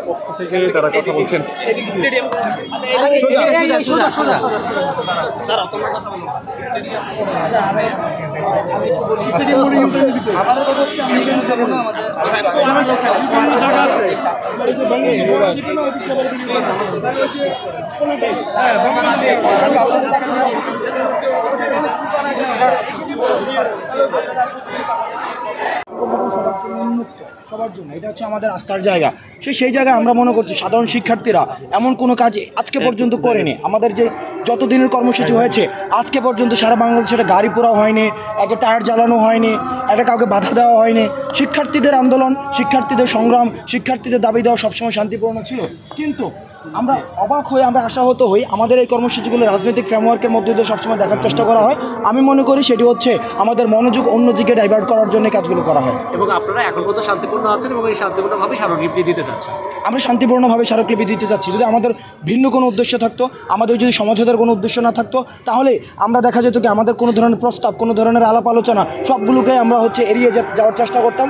পক্ষ থেকে তারা কথা বলছেন। সবার জন্য এটা হচ্ছে আমাদের আস্থার জায়গা। সেই জায়গায় আমরা মনে করছি সাধারণ শিক্ষার্থীরা এমন কোনো কাজ আজকে পর্যন্ত করেনি। আমাদের যে যতদিনের কর্মসূচি হয়েছে আজকে পর্যন্ত সারা বাংলাদেশে একটা গাড়ি পোড়া হয়নি, একটা টায়ার জ্বালানো হয়নি, একটা কাউকে বাধা দেওয়া হয়নি। শিক্ষার্থীদের আন্দোলন, শিক্ষার্থীদের সংগ্রাম, শিক্ষার্থীদের দাবি দেওয়া সবসময় শান্তিপূর্ণ ছিল। কিন্তু আমরা অবাক হয়ে আমরা আশাহত হই আমাদের এই কর্মসূচিগুলো রাজনৈতিক ফ্রেমওয়ার্কের মধ্যে দিয়ে সবসময় দেখার চেষ্টা করা হয়। আমি মনে করি সেটি হচ্ছে আমাদের মনোযোগ অন্যদিকে ডাইভার্ট করার জন্য কাজগুলো করা হয়। এবং আপনারা এখন পর্যন্ত শান্তিপূর্ণ আছেন এবং এই শান্তিপূর্ণভাবে স্মারকলিপি দিতে চাচ্ছেন। আমরা শান্তিপূর্ণভাবে স্মারকলিপি দিতে চাচ্ছি। যদি আমাদের ভিন্ন কোনো উদ্দেশ্য থাকতো, আমাদের যদি সমঝোতার কোনো উদ্দেশ্য না থাকতো, তাহলে আমরা দেখা যেত কি আমাদের কোনো ধরনের প্রস্তাব, কোনো ধরনের আলাপ আলোচনা সবগুলোকে আমরা এড়িয়ে যাওয়ার চেষ্টা করতাম।